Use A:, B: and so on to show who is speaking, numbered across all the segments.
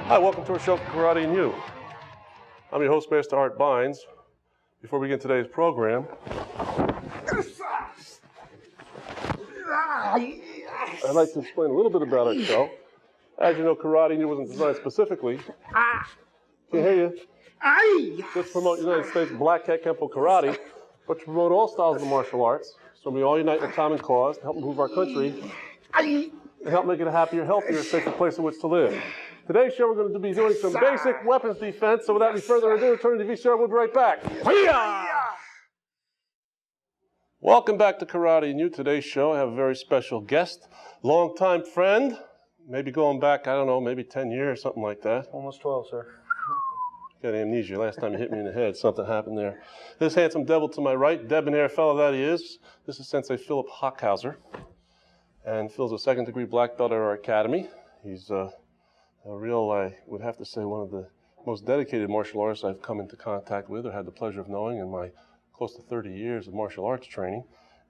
A: Hi, welcome to our show, Karate and You. I'm your host, Master Art Beins. Before we begin today's program, I'd like to explain a little bit about our show. As you know, Karate and You wasn't designed specifically. Can't hear you. Just promote United States Black Hat Kempo Karate, but to promote all styles of the martial arts, so we all unite in a common cause to help improve our country and help make it a happier, healthier, safer place in which to live. Today's show, we're going to be doing some basic weapons defense, so without any further ado, turn to the VCR, we'll be right back. Welcome back to Karate and You. Today's show, I have a very special guest, longtime friend, maybe going back, I don't know, maybe 10 years, something like that.
B: Almost 12, sir.
A: Got amnesia. Last time you hit me in the head, something happened there. This handsome devil to my right, debonair fellow that he is, this is Sensei Philip Hochhauser. And Phil's a second-degree black belt at our academy. He's a real, I would have to say, one of the most dedicated martial artists I've come into contact with or had the pleasure of knowing in my close to 30 years of martial arts training.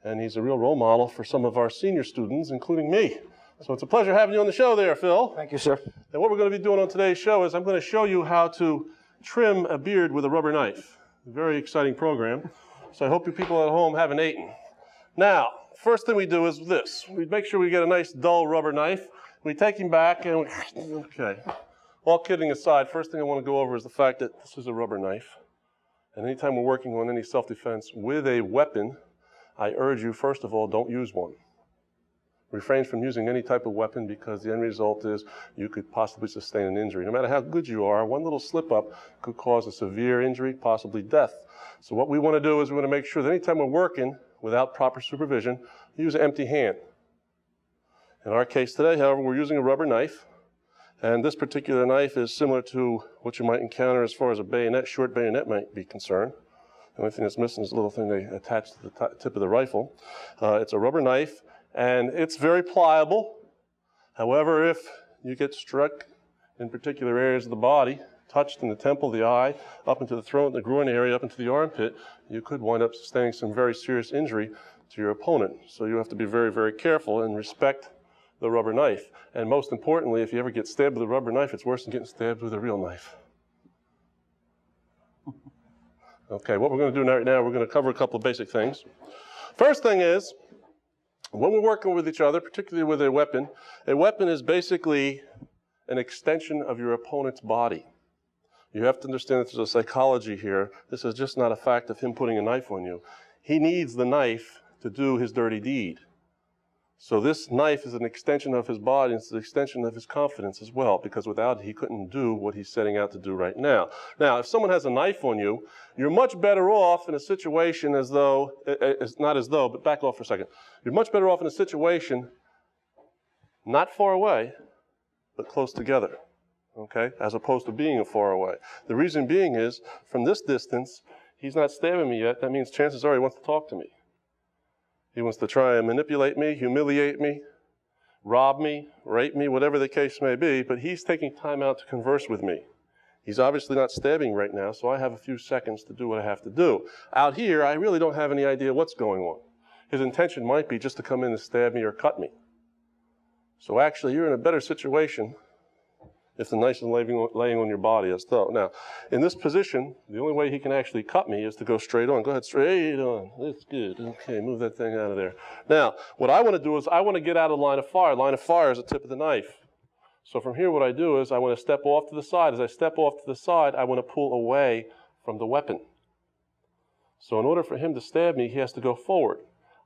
A: And he's a real role model for some of our senior students, including me. So it's a pleasure having you on the show there, Phil.
B: Thank you, sir.
A: And what we're going to be doing on today's show is I'm going to show you how to trim a beard with a rubber knife. A very exciting program. So I hope you people at home haven't eaten. Now, first thing we do is this. We make sure we get a nice dull rubber knife. We take him back and okay. All kidding aside, first thing I want to go over is the fact that this is a rubber knife. And anytime we're working on any self-defense with a weapon, I urge you, first of all, don't use one. Refrain from using any type of weapon because the end result is you could possibly sustain an injury. No matter how good you are, one little slip-up could cause a severe injury, possibly death. So what we want to do is we want to make sure that anytime we're working without proper supervision, use an empty hand. In our case today, however, we're using a rubber knife, and this particular knife is similar to what you might encounter as far as a bayonet, short bayonet might be concerned. The only thing that's missing is a little thing they attach to the tip of the rifle. It's a rubber knife, and it's very pliable. However, if you get struck in particular areas of the body, touched in the temple, the eye, up into the throat, the groin area, up into the armpit, you could wind up sustaining some very serious injury to your opponent. So you have to be very, very careful and respect the rubber knife. And most importantly, if you ever get stabbed with a rubber knife, it's worse than getting stabbed with a real knife. Okay, what we're going to do right now, we're going to cover a couple of basic things. First thing is, when we're working with each other, particularly with a weapon is basically an extension of your opponent's body. You have to understand that there's a psychology here. This is just not a fact of him putting a knife on you. He needs the knife to do his dirty deed. So this knife is an extension of his body, and it's an extension of his confidence as well, because without it, he couldn't do what he's setting out to do right now. Now, if someone has a knife on you, you're much better off in a situation as though, not as though, but back off for a second. You're much better off in a situation not far away, but close together, okay, as opposed to being far away. The reason being is, from this distance, he's not stabbing me yet. That means chances are he wants to talk to me. He wants to try and manipulate me, humiliate me, rob me, rape me, whatever the case may be, but he's taking time out to converse with me. He's obviously not stabbing right now, so I have a few seconds to do what I have to do. Out here, I really don't have any idea what's going on. His intention might be just to come in and stab me or cut me. So actually, you're in a better situation if the knife is laying on your body as though. Now, in this position, the only way he can actually cut me is to go straight on. Go ahead, straight on. That's good. Okay, move that thing out of there. Now, what I want to do is I want to get out of line of fire. Line of fire is the tip of the knife. So from here, what I do is I want to step off to the side. As I step off to the side, I want to pull away from the weapon. So in order for him to stab me, he has to go forward.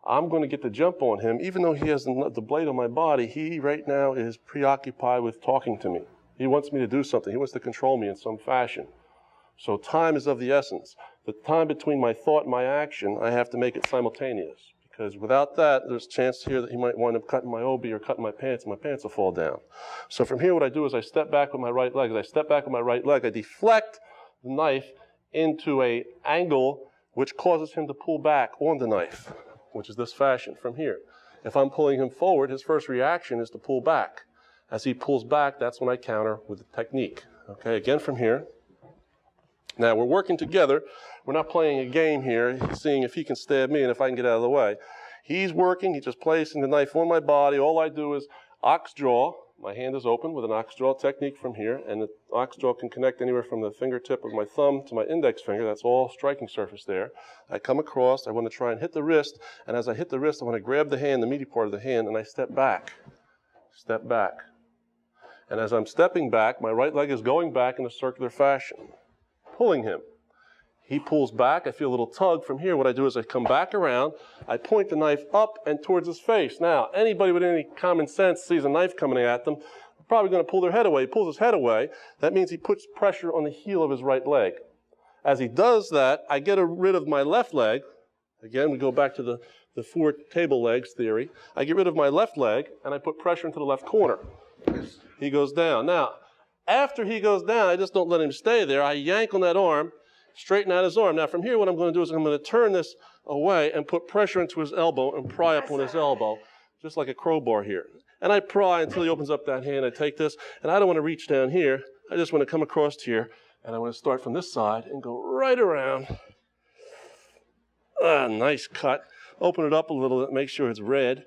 A: I'm going to get the jump on him. Even though he has the blade on my body, he right now is preoccupied with talking to me. He wants me to do something. He wants to control me in some fashion. So time is of the essence. The time between my thought and my action, I have to make it simultaneous. Because without that, there's a chance here that he might wind up cutting my obi or cutting my pants, and my pants will fall down. So from here, what I do is I step back with my right leg. As I step back with my right leg, I deflect the knife into an angle which causes him to pull back on the knife, which is this fashion from here. If I'm pulling him forward, his first reaction is to pull back. As he pulls back, that's when I counter with the technique. Okay, again from here. Now, we're working together. We're not playing a game here, seeing if he can stab me and if I can get out of the way. He's working. He's just placing the knife on my body. All I do is ox jaw, My hand is open with an ox draw technique from here, and the ox draw can connect anywhere from the fingertip of my thumb to my index finger. That's all striking surface there. I come across, I want to try and hit the wrist, and as I hit the wrist, I want to grab the hand, the meaty part of the hand, and I step back. Step back. And as I'm stepping back, my right leg is going back in a circular fashion, pulling him. He pulls back, I feel a little tug from here. What I do is I come back around, I point the knife up and towards his face. Now, anybody with any common sense sees a knife coming at them, probably going to pull their head away. He pulls his head away. That means he puts pressure on the heel of his right leg. As he does that, I get rid of my left leg. Again, we go back to the 4 table legs theory. I get rid of my left leg, and I put pressure into the left corner. He goes down. Now, after he goes down, I just don't let him stay there. I yank on that arm, straighten out his arm. Now, from here, what I'm going to do is I'm going to turn this away and put pressure into his elbow and pry up on his elbow, just like a crowbar here. And I pry until he opens up that hand. I take this, and I don't want to reach down here. I just want to come across here, and I want to start from this side and go right around. Nice cut. Open it up a little bit, make sure it's red.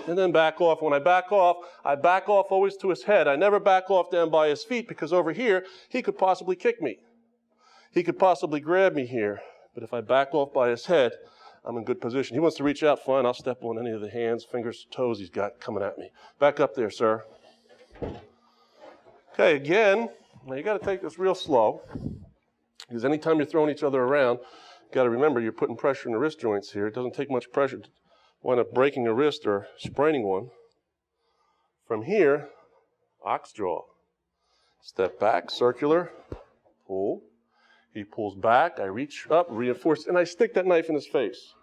A: And then back off. When I back off always to his head. I never back off down by his feet, because over here, he could possibly kick me. He could possibly grab me here, but if I back off by his head, I'm in good position. He wants to reach out, fine, I'll step on any of the hands, fingers, toes he's got coming at me. Back up there, sir. Okay, again, now you got to take this real slow, because anytime you're throwing each other around, you got to remember you're putting pressure in the wrist joints here. It doesn't take much pressure to wind up breaking a wrist or spraining one. From here, ox draw. Step back, circular, pull. He pulls back, I reach up, reinforce, and I stick that knife in his face.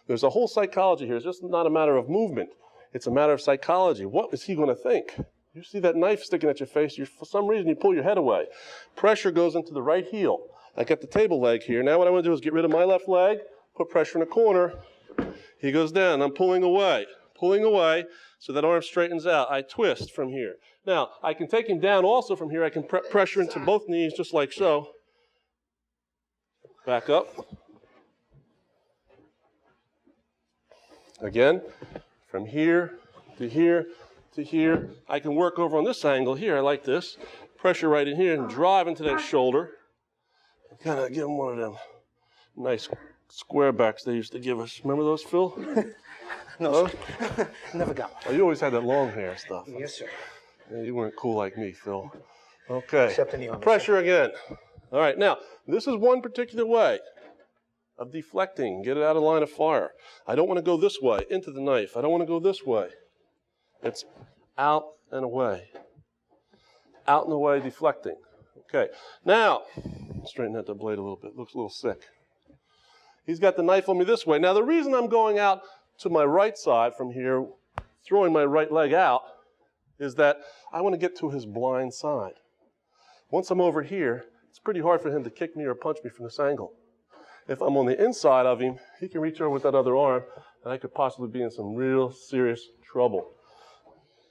A: There's a whole psychology here. It's just not a matter of movement. It's a matter of psychology. What is he going to think? You see that knife sticking at your face, for some reason you pull your head away. Pressure goes into the right heel. I got the table leg here. Now what I want to do is get rid of my left leg, put pressure in the corner. He goes down. I'm pulling away so that arm straightens out. I twist from here. Now, I can take him down also from here. I can pressure into both knees just like so. Back up. Again, from here to here to here. I can work over on this angle here. I like this. Pressure right in here and drive into that shoulder. Kind of give him one of them nice square backs they used to give us. Remember those, Phil?
B: No, never got one.
A: Oh, you always had that long hair stuff.
B: Yes, sir.
A: Yeah, you weren't cool like me, Phil. Okay.
B: Except in the army.
A: Pressure again. All right, now, this is one particular way of deflecting, get it out of line of fire. I don't want to go this way, into the knife. I don't want to go this way. It's out and away. Out and away, deflecting. Okay, now, straighten out the blade a little bit. Looks a little sick. He's got the knife on me this way. Now, the reason I'm going out to my right side from here, throwing my right leg out, is that I want to get to his blind side. Once I'm over here, it's pretty hard for him to kick me or punch me from this angle. If I'm on the inside of him, he can reach over with that other arm, and I could possibly be in some real serious trouble.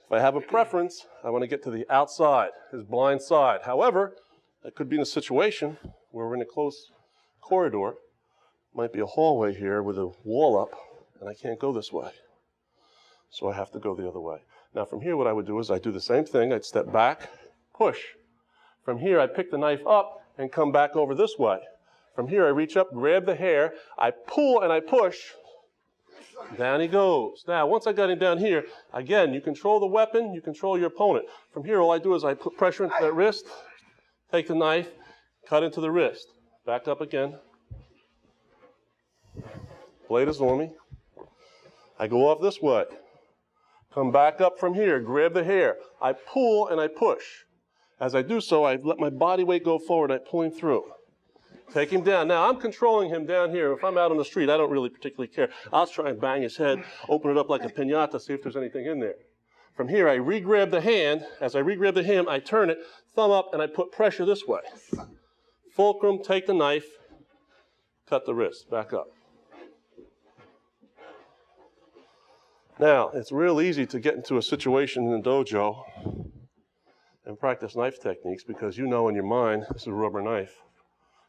A: If I have a preference, I want to get to the outside, his blind side. However, I could be in a situation where we're in a close corridor. Might be a hallway here with a wall up, and I can't go this way. So I have to go the other way. Now from here, what I would do is I'd do the same thing. I'd step back, push. From here, I pick the knife up and come back over this way. From here, I reach up, grab the hair, I pull and I push. Down he goes. Now, once I got him down here, again, you control the weapon, you control your opponent. From here, all I do is I put pressure into that wrist, take the knife, cut into the wrist. Back up again. Blade is on me. I go off this way. Come back up from here, grab the hair. I pull and I push. As I do so, I let my body weight go forward. I pull him through. Take him down. Now, I'm controlling him down here. If I'm out on the street, I don't really particularly care. I'll try and bang his head, open it up like a piñata, see if there's anything in there. From here, I re-grab the hand. As I re-grab the hand, I turn it, thumb up, and I put pressure this way. Fulcrum, take the knife, cut the wrist, back up. Now, it's real easy to get into a situation in the dojo and practice knife techniques because you know in your mind this is a rubber knife.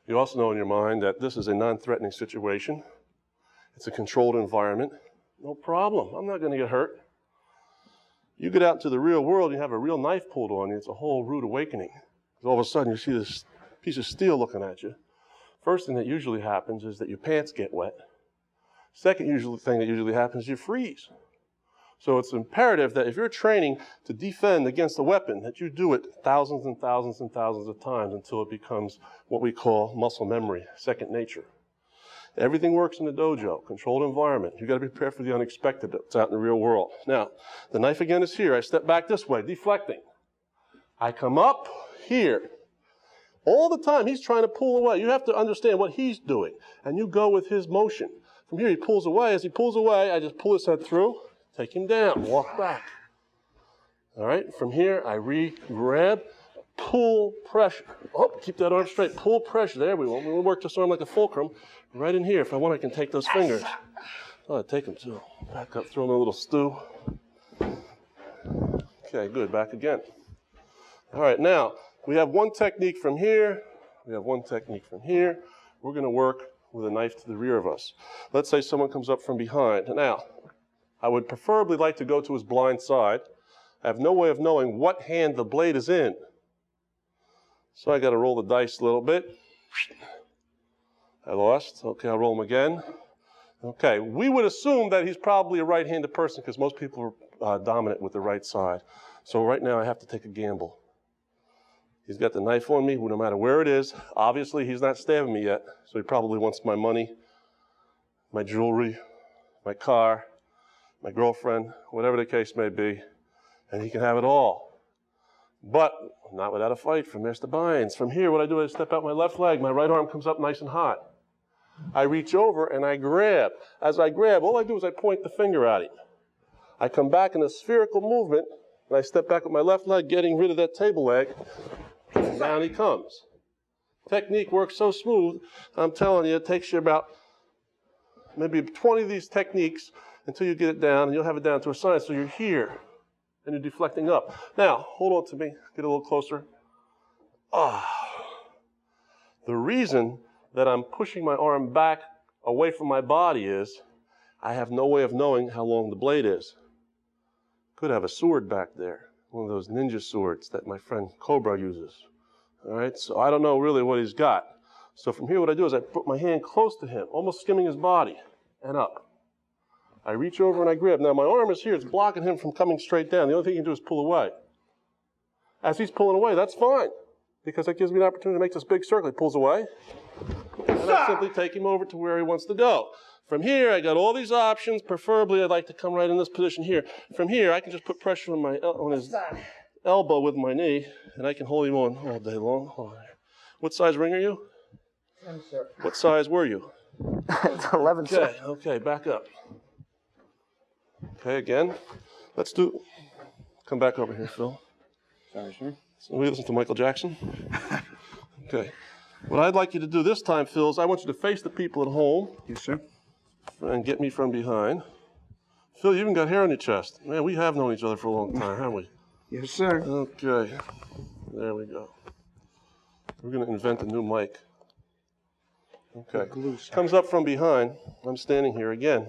A: You also know in your mind that this is a non-threatening situation. It's a controlled environment. No problem. I'm not going to get hurt. You get out into the real world, you have a real knife pulled on you, it's a whole rude awakening. Because all of a sudden you see this piece of steel looking at you. First thing that usually happens is that your pants get wet. Second thing that usually happens is you freeze. So it's imperative that if you're training to defend against a weapon, that you do it thousands and thousands and thousands of times until it becomes what we call muscle memory, second nature. Everything works in the dojo, controlled environment. You've got to be prepared for the unexpected that's out in the real world. Now, the knife again is here. I step back this way, deflecting. I come up here. All the time, he's trying to pull away. You have to understand what he's doing, and you go with his motion. From here, he pulls away. As he pulls away, I just pull his head through. Take him down, walk back. All right, from here, I grab, pull, pressure. Oh, keep that arm straight, pull, pressure. There we go. We'll work this arm like a fulcrum. Right in here, if I want, I can take those fingers. Oh, I take them too. Back up, throw them in a little stew. Okay, good, back again. All right, now, we have one technique from here. We have one technique from here. We're gonna work with a knife to the rear of us. Let's say someone comes up from behind. Now, I would preferably like to go to his blind side. I have no way of knowing what hand the blade is in. So I got to roll the dice a little bit. I lost. Okay, I'll roll them again. Okay, we would assume that he's probably a right-handed person because most people are dominant with the right side. So right now I have to take a gamble. He's got the knife on me, no matter where it is. Obviously, he's not stabbing me yet, so he probably wants my money, my jewelry, my car, my girlfriend, whatever the case may be, and he can have it all. But not without a fight from Mr. Beins. From here, what I do is step out my left leg. My right arm comes up nice and hot. I reach over and I grab. As I grab, all I do is I point the finger at him. I come back in a spherical movement, and I step back with my left leg, getting rid of that table leg, and down he comes. Technique works so smooth, I'm telling you, it takes you about maybe 20 of these techniques until you get it down, and you'll have it down to a science. So you're here, and you're deflecting up. Now, hold on to me. Get a little closer. The reason that I'm pushing my arm back away from my body is I have no way of knowing how long the blade is. Could have a sword back there, one of those ninja swords that my friend Cobra uses. All right, so I don't know really what he's got. So from here, what I do is I put my hand close to him, almost skimming his body, and up. I reach over and I grab. Now my arm is here, it's blocking him from coming straight down. The only thing he can do is pull away. As he's pulling away, that's fine, because that gives me an opportunity to make this big circle. He pulls away, and I simply take him over to where he wants to go. From here, I got all these options. Preferably, I'd like to come right in this position here. From here, I can just put pressure on his elbow with my knee, and I can hold him on all day long. What size ring are you?
B: 10, sir.
A: What size were you?
B: It's 11, sir.
A: Okay, back up. Okay, again. Come back over here, Phil.
B: Sorry, sir.
A: So we listen to Michael Jackson. Okay. What I'd like you to do this time, Phil, is I want you to face the people at home.
B: Yes, sir.
A: And get me from behind. Phil, you even got hair on your chest. Man, we have known each other for a long time, haven't we?
B: Yes, sir.
A: Okay. There we go. We're going to invent a new mic. Okay. Comes up from behind. I'm standing here again.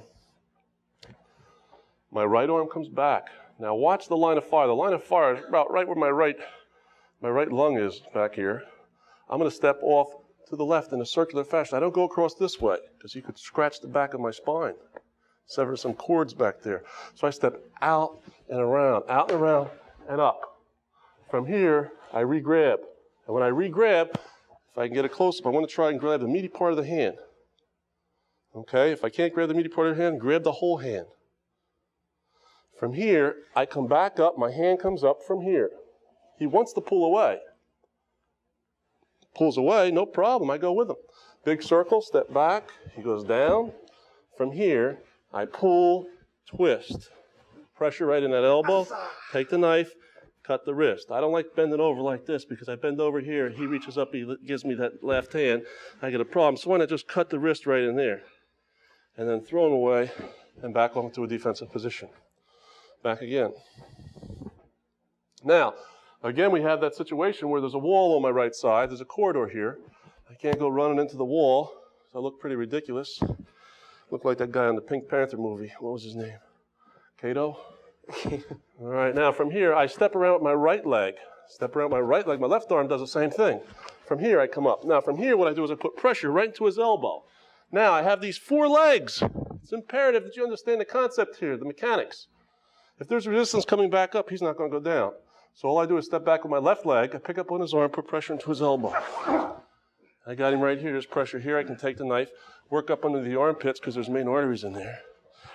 A: My right arm comes back. Now watch the line of fire. The line of fire is about right where my right lung is back here. I'm going to step off to the left in a circular fashion. I don't go across this way because you could scratch the back of my spine, sever some cords back there. So I step out and around, and up. From here, I re-grab. And when I re-grab, if I can get it close up, I want to try and grab the meaty part of the hand. Okay, if I can't grab the meaty part of the hand, grab the whole hand. From here, I come back up, my hand comes up from here. He wants to pull away. Pulls away, no problem, I go with him. Big circle, step back, he goes down. From here, I pull, twist. Pressure right in that elbow, take the knife, cut the wrist. I don't like bending over like this because I bend over here, he reaches up, he gives me that left hand, I get a problem. So why not just cut the wrist right in there? And then throw him away and back off into a defensive position. Back again. Now, again, we have that situation where there's a wall on my right side. There's a corridor here. I can't go running into the wall, so I look pretty ridiculous. Look like that guy on the Pink Panther movie. What was his name? Kato? All right, now from here, I step around with my right leg. Step around with my right leg. My left arm does the same thing. From here, I come up. Now, from here, what I do is I put pressure right into his elbow. Now, I have these 4 legs. It's imperative that you understand the concept here, the mechanics. If there's resistance coming back up, he's not going to go down. So all I do is step back with my left leg. I pick up on his arm, put pressure into his elbow. I got him right here. There's pressure here. I can take the knife, work up under the armpits because there's main arteries in there.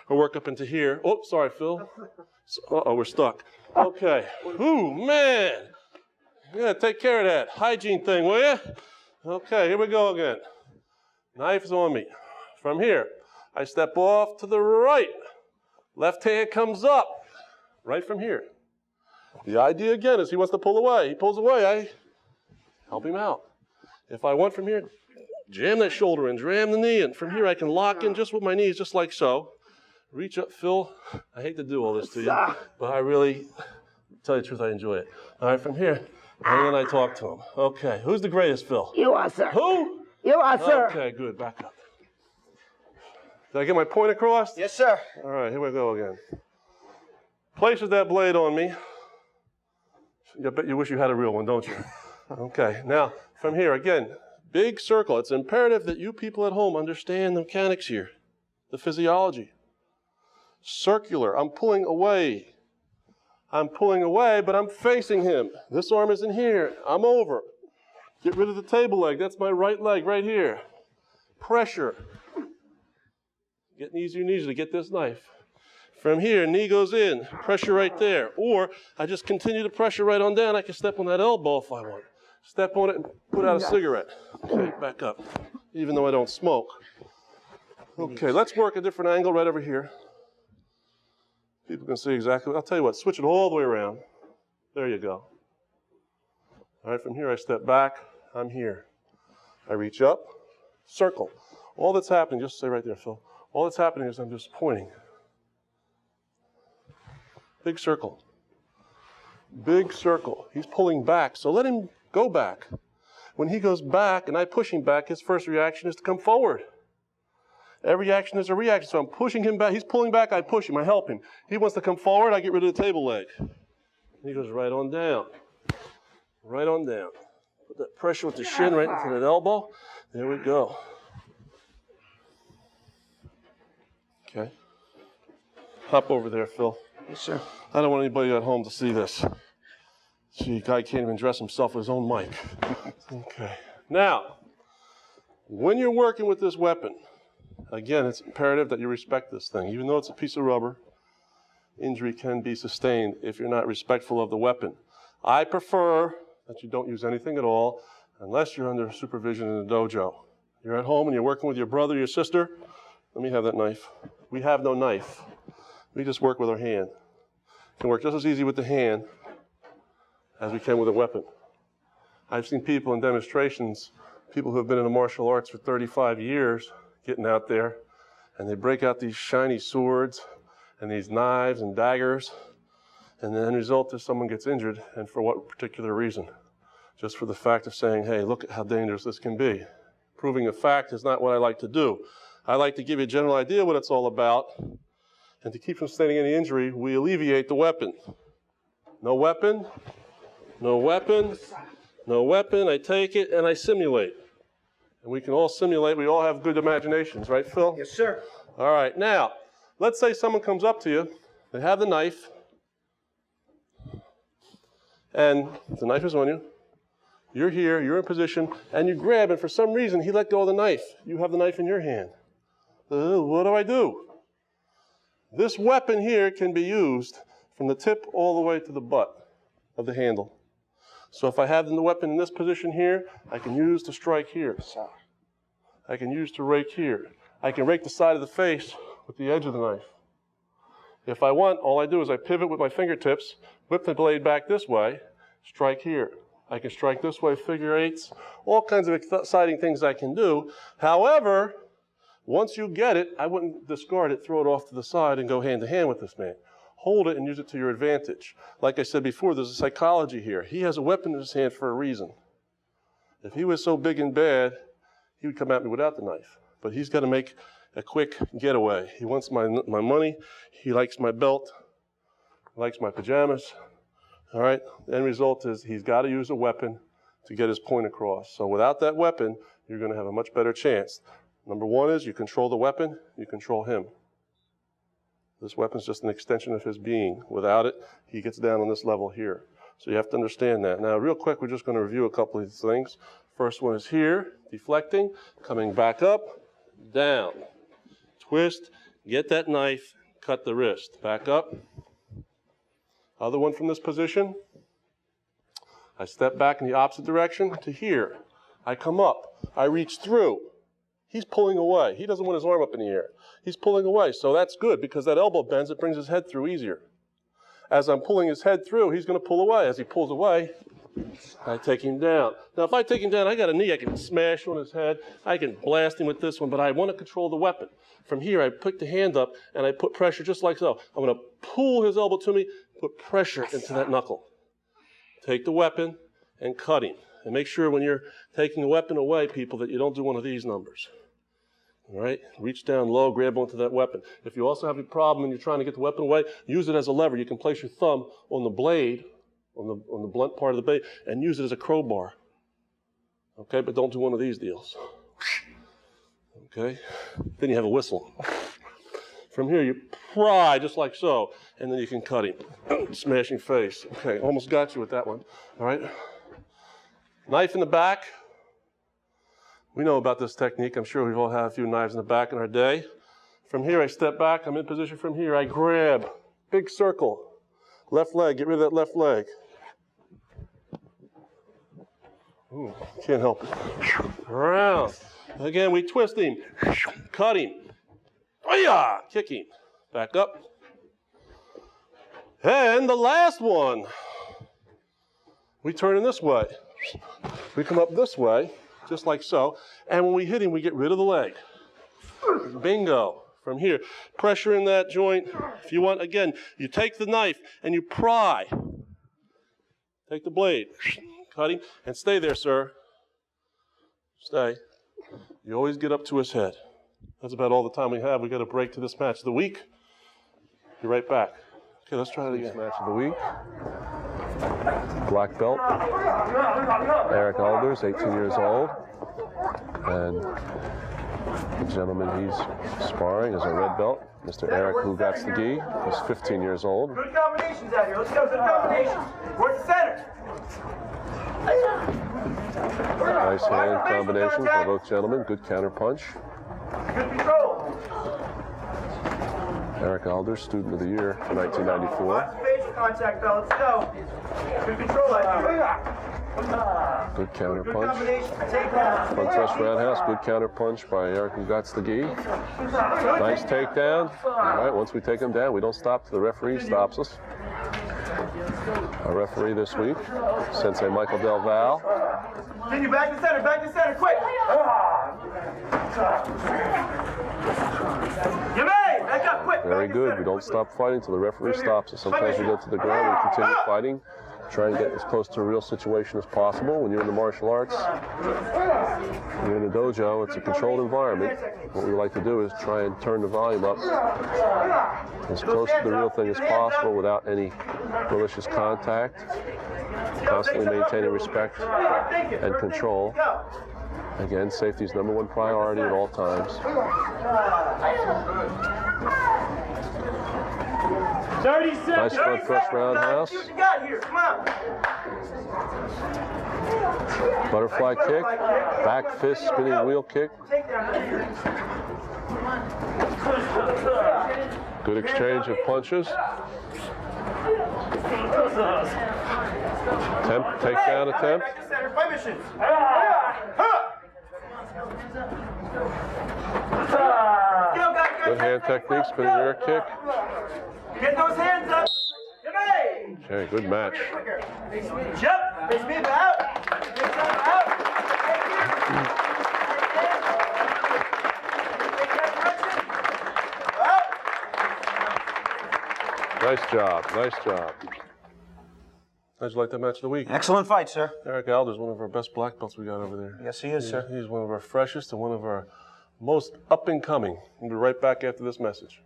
A: Or work up into here. Oh, sorry, Phil. Uh-oh, we're stuck. Okay. Ooh, man. Yeah, take care of that hygiene thing, will you? Okay, here we go again. Knife's on me. From here, I step off to the right. Left hand comes up. Right from here. The idea, again, is he wants to pull away. He pulls away, I help him out. If I want from here, jam that shoulder in, jam the knee in. From here, I can lock in just with my knees, just like so. Reach up, Phil. I hate to do all this to you, but I really, tell you the truth, I enjoy it. All right, from here, and then I talk to him. Okay, who's the greatest, Phil?
B: You are, sir.
A: Who?
B: You are, sir.
A: Okay, good, back up. Did I get my point across?
B: Yes, sir.
A: All right, here we go again. Places that blade on me. I bet you wish you had a real one, don't you? Okay, now, from here, again, big circle. It's imperative that you people at home understand the mechanics here, the physiology. Circular, I'm pulling away. I'm pulling away, but I'm facing him. This arm is in here. I'm over. Get rid of the table leg. That's my right leg right here. Pressure. Getting easier and easier to get this knife. From here, knee goes in. Pressure right there. Or I just continue to pressure right on down. I can step on that elbow if I want. Step on it and put out a cigarette. Okay, back up. Even though I don't smoke. Okay, let's work a different angle right over here. People can see exactly. I'll tell you what, switch it all the way around. There you go. All right, from here I step back. I'm here. I reach up, circle. All that's happening, just say right there, Phil. All that's happening is I'm just pointing. Big circle. Big circle. He's pulling back, so let him go back. When he goes back and I push him back, his first reaction is to come forward. Every action is a reaction, so I'm pushing him back. He's pulling back, I push him, I help him. He wants to come forward, I get rid of the table leg. He goes right on down. Right on down. Put that pressure with the shin right into that elbow. There we go. Okay. Hop over there, Phil.
B: Yes, sir.
A: I don't want anybody at home to see this. See, guy can't even dress himself with his own mic. Okay. Now, when you're working with this weapon, again, it's imperative that you respect this thing. Even though it's a piece of rubber, injury can be sustained if you're not respectful of the weapon. I prefer that you don't use anything at all unless you're under supervision in the dojo. You're at home and you're working with your brother, your sister. Let me have that knife. We have no knife. We just work with our hand. We can work just as easy with the hand as we can with a weapon. I've seen people in demonstrations, people who have been in the martial arts for 35 years, getting out there, and they break out these shiny swords and these knives and daggers, and the end result is someone gets injured, and for what particular reason? Just for the fact of saying, hey, look at how dangerous this can be. Proving a fact is not what I like to do. I like to give you a general idea what it's all about, and to keep from sustaining any injury, we alleviate the weapon. No weapon, no weapon, no weapon, I take it and I simulate. And we can all simulate, we all have good imaginations, right, Phil?
B: Yes, sir.
A: All right, now, let's say someone comes up to you, they have the knife, and the knife is on you. You're here, you're in position, and you grab, and for some reason, he let go of the knife. You have the knife in your hand. What do I do? This weapon here can be used from the tip all the way to the butt of the handle. So if I have the weapon in this position here, I can use to strike here. I can use to rake here. I can rake the side of the face with the edge of the knife. If I want, all I do is I pivot with my fingertips, whip the blade back this way, strike here. I can strike this way, figure eights, all kinds of exciting things I can do. However, once you get it, I wouldn't discard it, throw it off to the side, and go hand to hand with this man. Hold it and use it to your advantage. Like I said before, there's a psychology here. He has a weapon in his hand for a reason. If he was so big and bad, he would come at me without the knife. But he's got to make a quick getaway. He wants my money. He likes my belt. Likes my pajamas. All right, the end result is he's got to use a weapon to get his point across. So without that weapon, you're going to have a much better chance. Number one is you control the weapon, you control him. This weapon's just an extension of his being. Without it, he gets down on this level here. So you have to understand that. Now, real quick, we're just going to review a couple of these things. First one is here, deflecting, coming back up, down. Twist, get that knife, cut the wrist. Back up. Other one from this position. I step back in the opposite direction to here. I come up. I reach through. He's pulling away. He doesn't want his arm up in the air. He's pulling away. So that's good because that elbow bends. It brings his head through easier. As I'm pulling his head through, he's going to pull away. As he pulls away, I take him down. Now, if I take him down, I got a knee. I can smash on his head. I can blast him with this one, but I want to control the weapon. From here, I pick the hand up, and I put pressure just like so. I'm going to pull his elbow to me, put pressure into that knuckle. Take the weapon and cut him. And make sure when you're taking the weapon away, people, that you don't do one of these numbers. All right? Reach down low, grab onto that weapon. If you also have a problem and you're trying to get the weapon away, use it as a lever. You can place your thumb on the blade, on the blunt part of the blade, and use it as a crowbar. Okay? But don't do one of these deals. Okay? Then you have a whistle. From here, you pry just like so, and then you can cut him. Smashing face. Okay, almost got you with that one. All right? Knife in the back. We know about this technique. I'm sure we've all had a few knives in the back in our day. From here, I step back. I'm in position from here. I grab. Big circle. Left leg. Get rid of that left leg. Ooh, can't help it. Around. Again, we twist him. Cut him. Oh-yeah! Kick him. Back up. And the last one. We turn in this way. We come up this way, just like so. And when we hit him, we get rid of the leg. Bingo. From here, pressure in that joint. If you want, again, you take the knife and you pry. Take the blade. Cut him. And stay there, sir. Stay. You always get up to his head. That's about all the time we have. We got a break to this match of the week. Be right back. Okay, let's try it again. Match of the week. Black belt. Eric Elders, 18 years old. And the gentleman he's sparring is a red belt. Mr. Eric Hugatsdagi is 15 years old.
C: Good combinations out here. Let's go. Good combinations. We're the center.
A: Nice hand combination for both gentlemen. Good counter punch.
C: Good control.
A: Eric Elders, Student of the Year for 1994.
C: Lots of facial contact, fellas. Let's go. Good control out here.
A: Good counter
C: Good
A: punch.
C: combination. Take down.
A: Front thrust roundhouse. Good counter punch by Eric Hugatsdagi. Nice takedown. All right, once we take him down, we don't stop till the referee stops us. Our referee this week, Sensei Michael Del Val.
C: Continue back to center, quick. Back up, quick.
A: Very good. We don't stop fighting till the referee stops us. Sometimes we go to the ground and continue fighting. Try and get as close to a real situation as possible. When you're in the martial arts, you're in a dojo, it's a controlled environment. What we like to do is try and turn the volume up as close to the real thing as possible without any malicious contact. Constantly maintaining respect and control. Again, safety is number one priority at all times.
C: 30 seconds.
A: Nice front thrust roundhouse.
C: See what you got here. Come on.
A: Butterfly kick. Back fist spinning wheel kick.
C: Take down here.
A: Good exchange of punches. Takedown attempt.
C: Back to center. Fight mission.
A: Good hand technique, spinning rear kick.
C: Get those hands up.
A: Okay, good match.
C: Jump. Face me out. Out.
A: Nice job, nice job. How'd you like that match of the week?
B: Excellent fight, sir.
A: Eric Elders, one of our best black belts we got over there.
B: Yes, he is, sir.
A: He's one of our freshest and one of our most up and coming. We'll be right back after this message.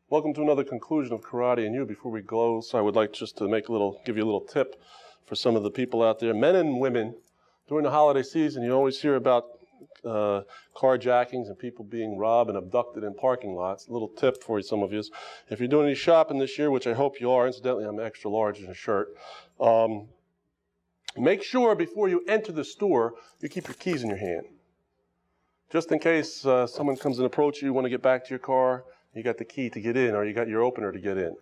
A: Welcome to another conclusion of Karate and You. Before we close, I would like just to give you a little tip for some of the people out there, men and women. During the holiday season, you always hear about carjackings and people being robbed and abducted in parking lots. A little tip for you, some of you, is if you're doing any shopping this year, which I hope you are, incidentally, I'm extra large in a shirt, make sure before you enter the store, you keep your keys in your hand. Just in case someone comes and approaches you, want to get back to your car, you got the key to get in, or you got your opener to get in.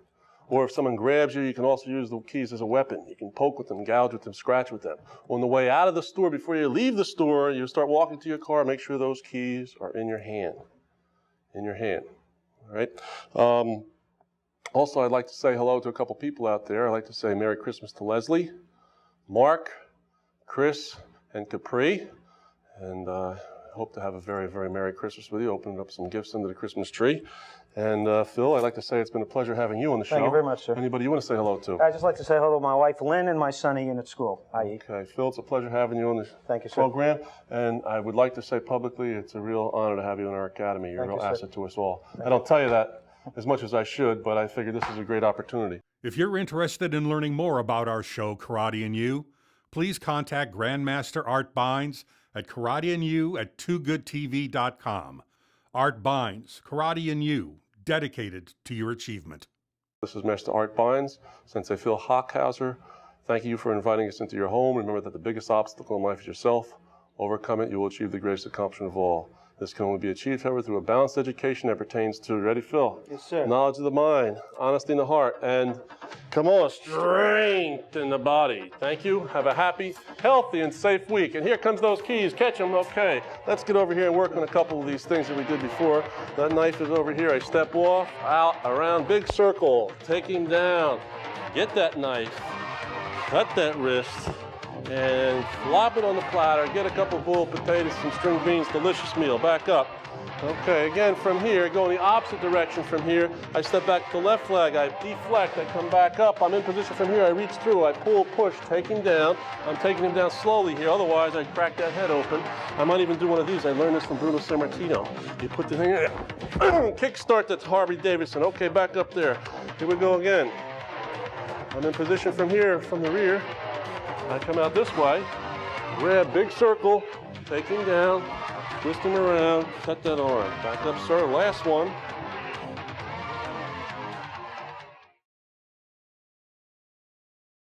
A: Or if someone grabs you, you can also use the keys as a weapon. You can poke with them, gouge with them, scratch with them. On the way out of the store, before you leave the store, you start walking to your car, make sure those keys are in your hand. In your hand, all right? Also, I'd like to say hello to a couple people out there. I'd like to say Merry Christmas to Leslie, Mark, Chris, and Capri. And I hope to have a very, very Merry Christmas with you, opening up some gifts under the Christmas tree. And Phil, I'd like to say it's been a pleasure having you on the show.
B: Thank you very much, sir.
A: Anybody you want to say hello to?
B: I'd just like to say hello to my wife, Lynn, and my son, Ian, at school. Hi.
A: Okay, Phil, it's a pleasure having you on the
B: Thank you, sir.
A: program. And I would like to say publicly, it's a real honor to have you in our academy. You're a real asset to us all. I don't tell you that as much as I should, but I figure this is a great opportunity.
D: If you're interested in learning more about our show, Karate and You, please contact Grandmaster Art Beins at karateandyou@toogoodtv.com. Art Beins, Karate and You, dedicated to your achievement.
A: This is Master Art Beins, Sensei Phil Hochhauser. Thank you for inviting us into your home. Remember that the biggest obstacle in life is yourself. Overcome it, you will achieve the greatest accomplishment of all. This can only be achieved, however, through a balanced education that pertains to, ready, Phil?
B: Yes, sir.
A: Knowledge of the mind, honesty in the heart, and, come on, strength in the body. Thank you. Have a happy, healthy, and safe week. And here comes those keys. Catch them. Okay. Let's get over here and work on a couple of these things that we did before. That knife is over here. I step off, out, around, big circle. Take him down. Get that knife. Cut that wrist. And flop it on the platter, get a couple of boiled potatoes, some string beans, delicious meal. Back up. Okay, again from here, go in the opposite direction from here. I step back to the left leg, I deflect, I come back up. I'm in position from here, I reach through, I pull, push, take him down. I'm taking him down slowly here, otherwise I crack that head open. I might even do one of these. I learned this from Bruno Sammartino. You put the thing in, kick start, that's Harvey Davidson. Okay, back up there. Here we go again. I'm in position from here, from the rear. I come out this way, grab, big circle, take him down, twist him around, cut that arm. Back up, sir, last one.